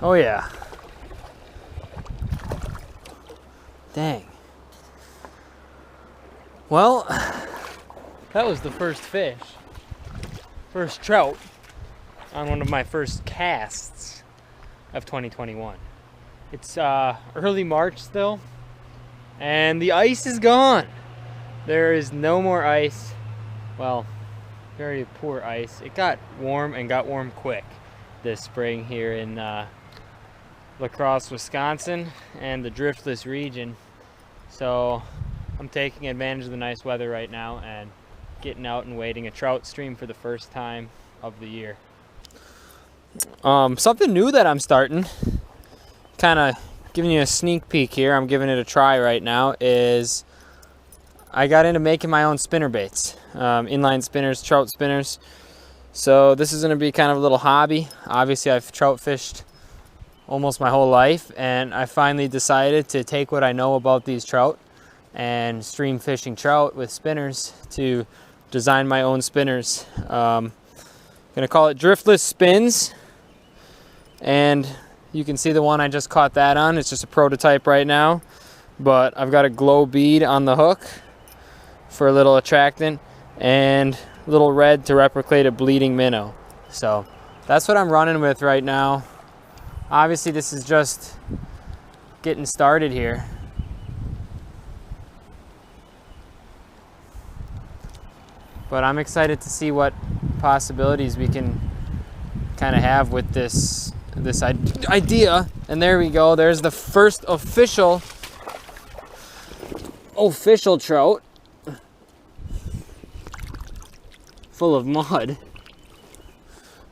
Oh yeah. Dang. Well, that was the first fish. First trout on one of my first casts of 2021. It's early March still, and the ice is gone. There is no more ice. Well, very poor ice. It got warm and got warm quick this spring here in La Crosse, Wisconsin, and the Driftless region. So I'm taking advantage of the nice weather right now and getting out and wading a trout stream for the first time of the year. Something new that I'm starting, kind of giving you a sneak peek here, I'm giving it a try right now, is I got into making my own spinner baits, inline spinners, trout spinners. So this is going to be kind of a little hobby. Obviously I've trout fished almost my whole life, and I finally decided to take what I know about these trout and stream fishing trout with spinners to design my own spinners. I'm gonna call it Driftless Spins, and you can see the one I just caught that on. It's just a prototype right now, but I've got a glow bead on the hook for a little attractant and a little red to replicate a bleeding minnow. So that's what I'm running with right now. Obviously this is just getting started here. But I'm excited to see what possibilities we can kind of have with this idea. And there we go. There's the first official trout. Full of mud.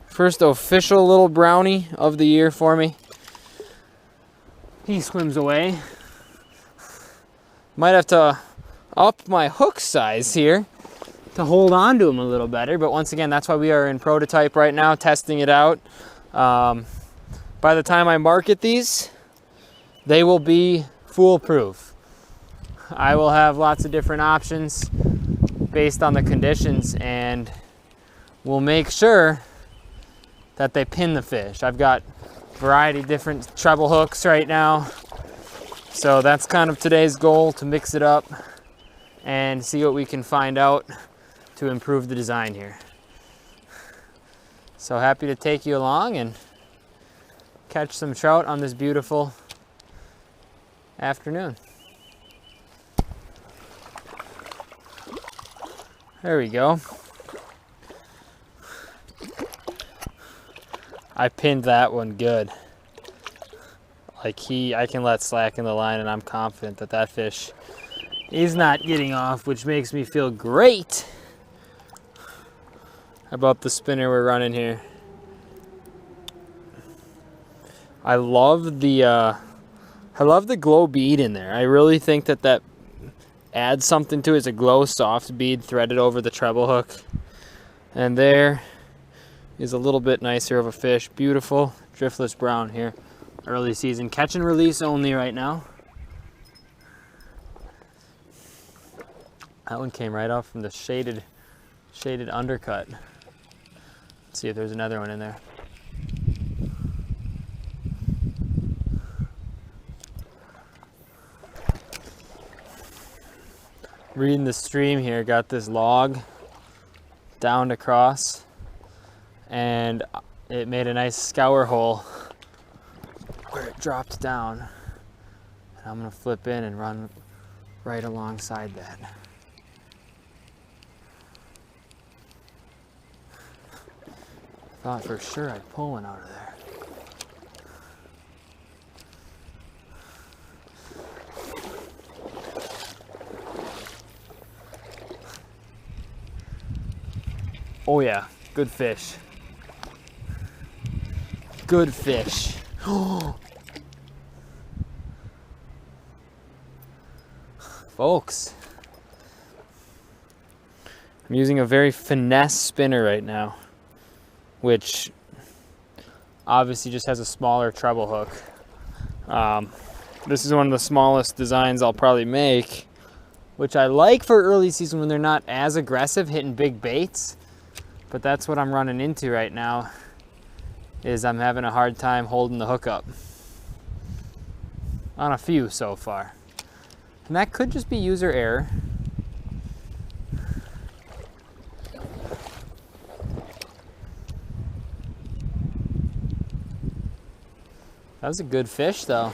First official little brownie of the year for me. He swims away. Might have to up my hook size here to hold on to him a little better, but once again, that's why we are in prototype right now, testing it out. By the time I market these, they will be foolproof. I will have lots of different options based on the conditions, and we'll make sure that they pin the fish. I've got a variety of different treble hooks right now, so that's kind of today's goal, to mix it up and see what we can find out to improve the design here. So happy to take you along and catch some trout on this beautiful afternoon. There we go. I pinned that one good. Like I can let slack in the line, and I'm confident that that fish is not getting off, which makes me feel great about the spinner we're running here. I love the glow bead in there. I really think that adds something to it. It's a glow soft bead threaded over the treble hook. And there is a little bit nicer of a fish. Beautiful driftless brown here. Early season catch and release only right now. That one came right off from the shaded undercut. Let's see if there's another one in there. Reading the stream here, got this log downed across, and it made a nice scour hole where it dropped down. And I'm gonna flip in and run right alongside that. Thought for sure I'd pull one out of there. Oh yeah, good fish. Good fish. Folks, I'm using a very finesse spinner right now, which obviously just has a smaller treble hook. This is one of the smallest designs I'll probably make, which I like for early season when they're not as aggressive hitting big baits, but that's what I'm running into right now is I'm having a hard time holding the hook up on a few so far. And that could just be user error. That was a good fish though.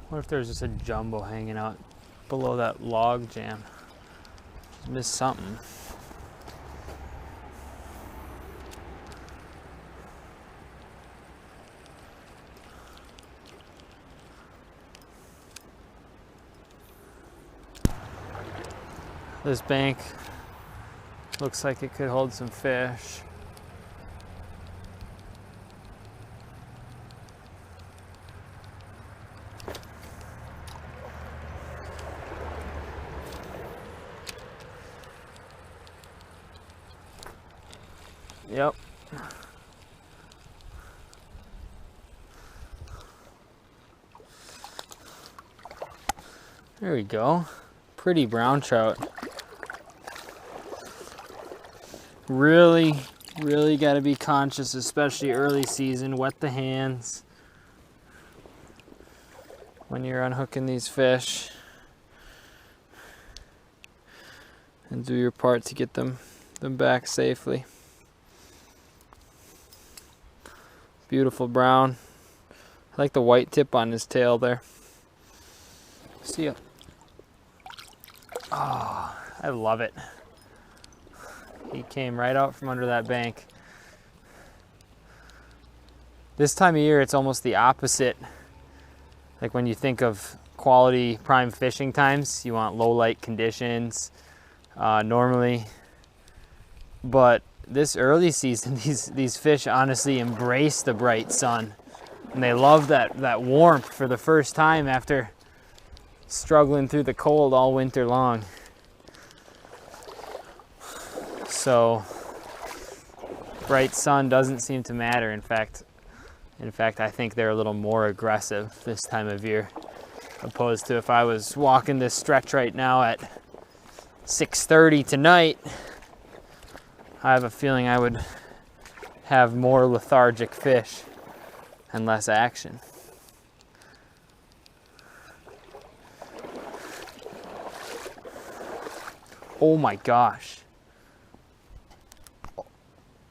What if there's just a jumbo hanging out below that log jam? Just missed something. This bank looks like it could hold some fish. Yep. There we go. Pretty brown trout. Really got to be conscious, especially early season. Wet the hands when you're unhooking these fish. And do your part to get them back safely. Beautiful brown. I like the white tip on his tail there. See ya. Oh, I love it. He came right out from under that bank. This time of year, it's almost the opposite. Like when you think of quality prime fishing times, you want low light conditions normally. But this early season, these fish honestly embrace the bright sun. And they love that warmth for the first time after struggling through the cold all winter long. So bright sun doesn't seem to matter. In fact, I think they're a little more aggressive this time of year, opposed to if I was walking this stretch right now at 6:30 tonight. I have a feeling I would have more lethargic fish and less action. Oh my gosh.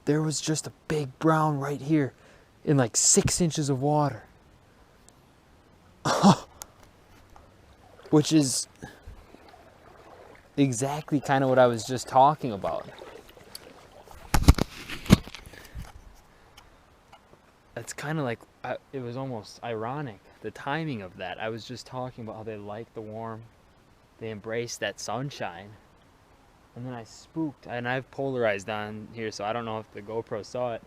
There was just a big brown right here in like 6 inches of water. Which is exactly kind of what I was just talking about. It's kind of like, it was almost ironic, the timing of that. I was just talking about how they like the warm, they embrace that sunshine. And then I spooked, and I've polarized on here, so I don't know if the GoPro saw it.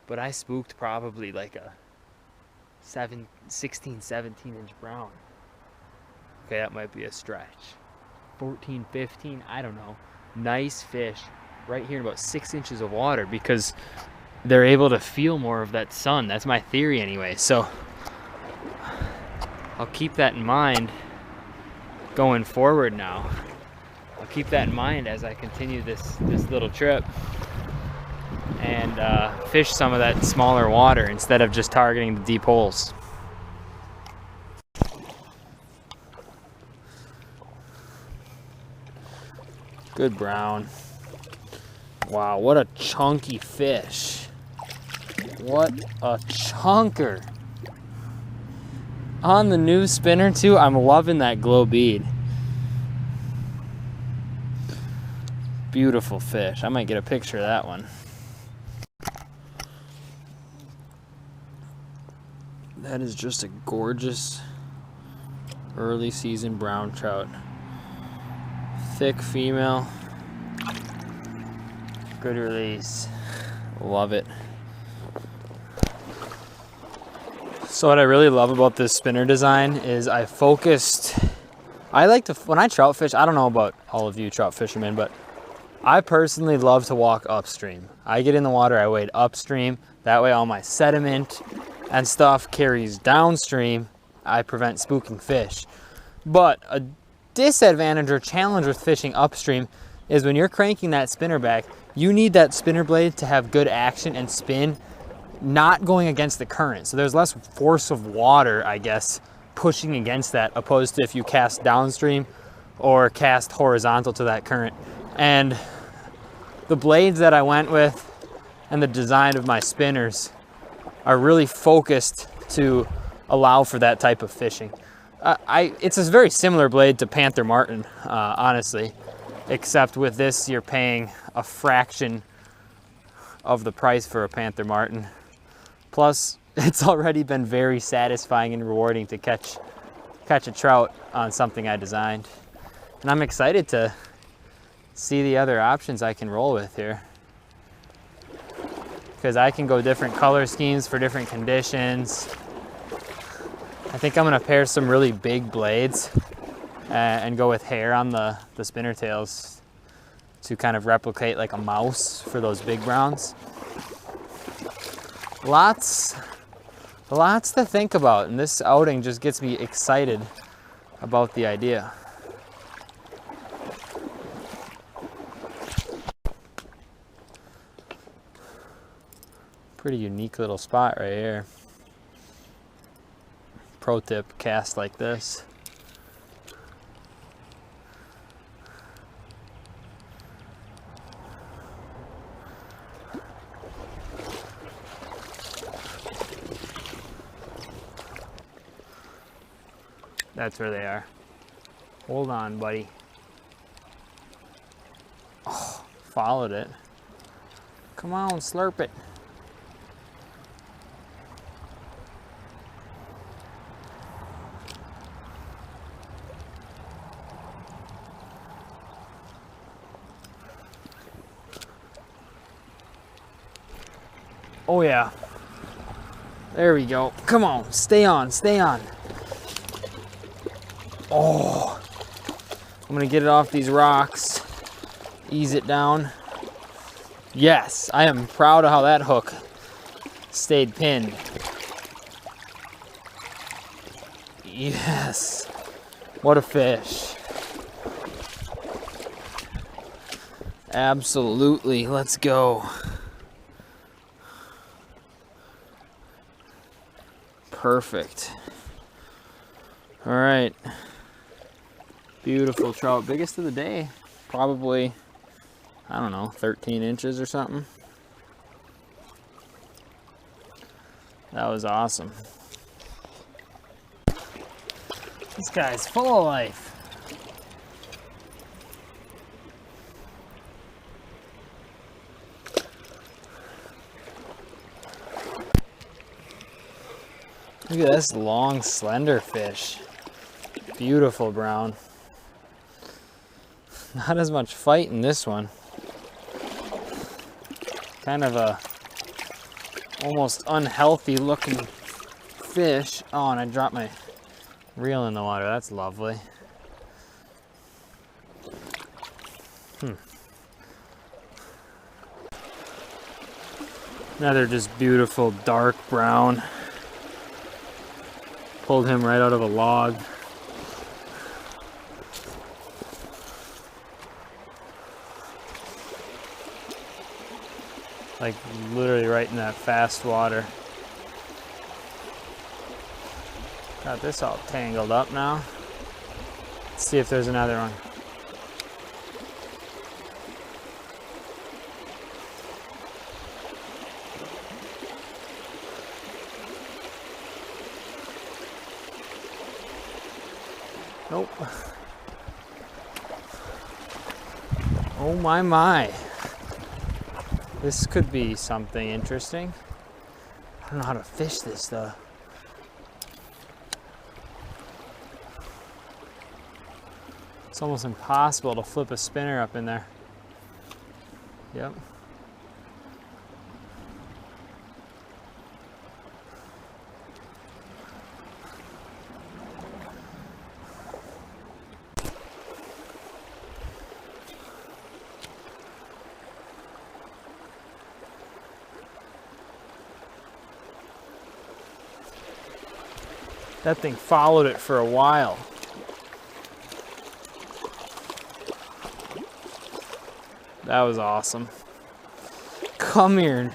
But I spooked probably like a 16, 17 inch brown. Okay, that might be a stretch. 14, 15, I don't know. Nice fish right here in about 6 inches of water because they're able to feel more of that sun. That's my theory anyway. So I'll keep that in mind going forward now. I'll keep that in mind as I continue this little trip and fish some of that smaller water instead of just targeting the deep holes. Good brown. Wow, what a chunky fish. What a chunker. On the new spinner too, I'm loving that glow bead. Beautiful fish. I might get a picture of that one. That is just a gorgeous early season brown trout. Thick female. Good release. Love it. So what I really love about this spinner design is I like to, when I trout fish, I don't know about all of you trout fishermen, but I personally love to walk upstream. I get in the water, I wade upstream. That way all my sediment and stuff carries downstream. I prevent spooking fish. But disadvantage or challenge with fishing upstream is when you're cranking that spinner back, you need that spinner blade to have good action and spin, not going against the current. So there's less force of water, I guess, pushing against that, opposed to if you cast downstream or cast horizontal to that current. And the blades that I went with and the design of my spinners are really focused to allow for that type of fishing. It's a very similar blade to Panther Martin, honestly, except with this you're paying a fraction of the price for a Panther Martin. Plus, it's already been very satisfying and rewarding to catch a trout on something I designed. And I'm excited to see the other options I can roll with here, because I can go different color schemes for different conditions. I think I'm gonna pair some really big blades and go with hair on the spinner tails to kind of replicate like a mouse for those big browns. Lots to think about, and this outing just gets me excited about the idea. Pretty unique little spot right here. Pro tip, cast like this. That's where they are. Hold on, buddy. Oh, followed it. Come on, slurp it. Oh yeah. There we go. Come on, stay on, stay on. Oh, I'm gonna get it off these rocks, ease it down. Yes, I am proud of how that hook stayed pinned. Yes, what a fish. Absolutely, let's go. Perfect. All right. Beautiful trout, biggest of the day. Probably, I don't know, 13 inches or something. That was awesome. This guy's full of life. Look at this long, slender fish. Beautiful brown. Not as much fight in this one. Kind of a almost unhealthy looking fish. Oh, and I dropped my reel in the water. That's lovely. Another just beautiful dark brown. Pulled him right out of a log. Like literally right in that fast water. Got this all tangled up now. Let's see if there's another one. Nope. Oh my. This could be something interesting. I don't know how to fish this though. It's almost impossible to flip a spinner up in there. Yep. That thing followed it for a while. That was awesome. Come here.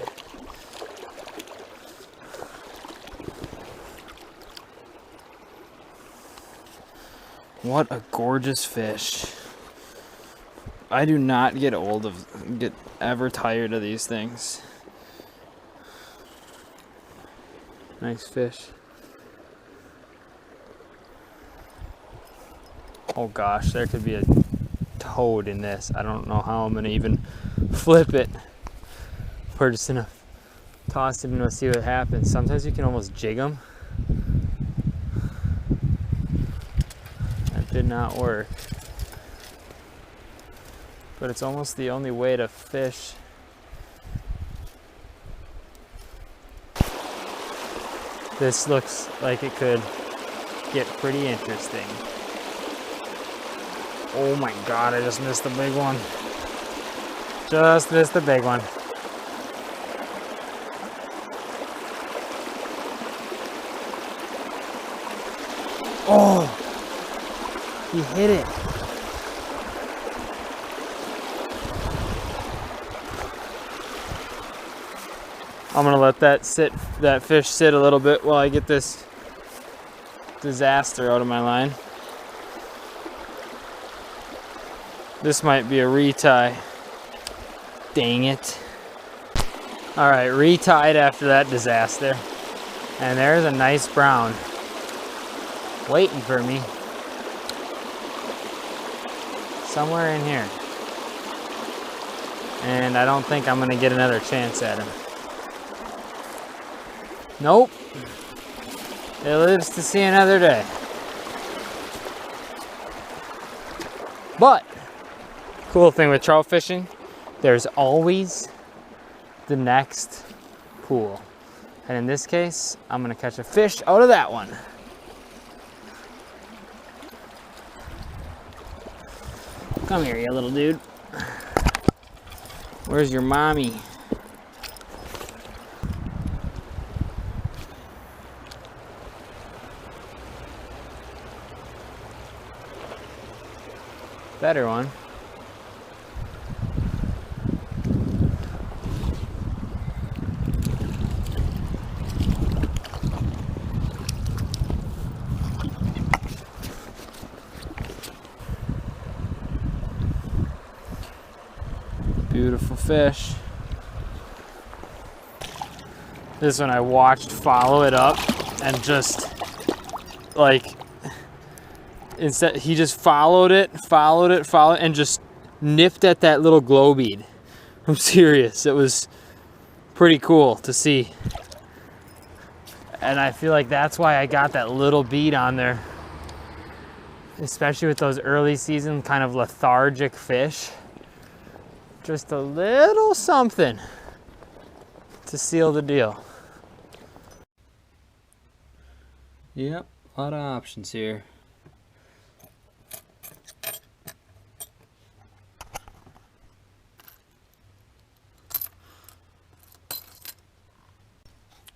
What a gorgeous fish. I do not get ever tired of these things. Nice fish. Oh gosh, there could be a toad in this. I don't know how I'm gonna even flip it. We're just gonna toss it and see what happens. Sometimes you can almost jig them. That did not work. But it's almost the only way to fish. This looks like it could get pretty interesting. Oh my God, I just missed the big one. Just missed the big one. Oh, he hit it. I'm gonna let that fish sit a little bit while I get this disaster out of my line. This might be a retie. Dang it. All right, retied after that disaster. And there's a nice brown waiting for me. Somewhere in here. And I don't think I'm gonna get another chance at him. Nope. It lives to see another day. But, cool thing with trout fishing, there's always the next pool. And in this case, I'm gonna catch a fish out of that one. Come here, you little dude. Where's your mommy? Better one. Beautiful fish. This one I watched follow it up and just like, instead he just followed it and just nipped at that little glow bead. I'm serious. It was pretty cool to see. And I feel like that's why I got that little bead on there. Especially with those early season kind of lethargic fish. Just a little something to seal the deal. Yep, a lot of options here.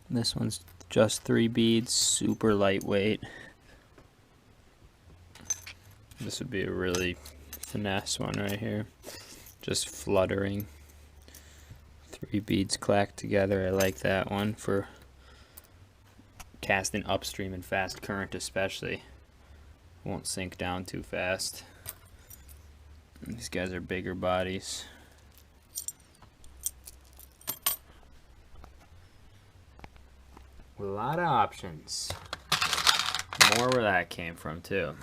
This one's just 3 beads, super lightweight. This would be a really finesse one right here. Just fluttering. 3 beads clacked together. I like that one for casting upstream in fast current especially. Won't sink down too fast. And these guys are bigger bodies. With a lot of options. More where that came from too.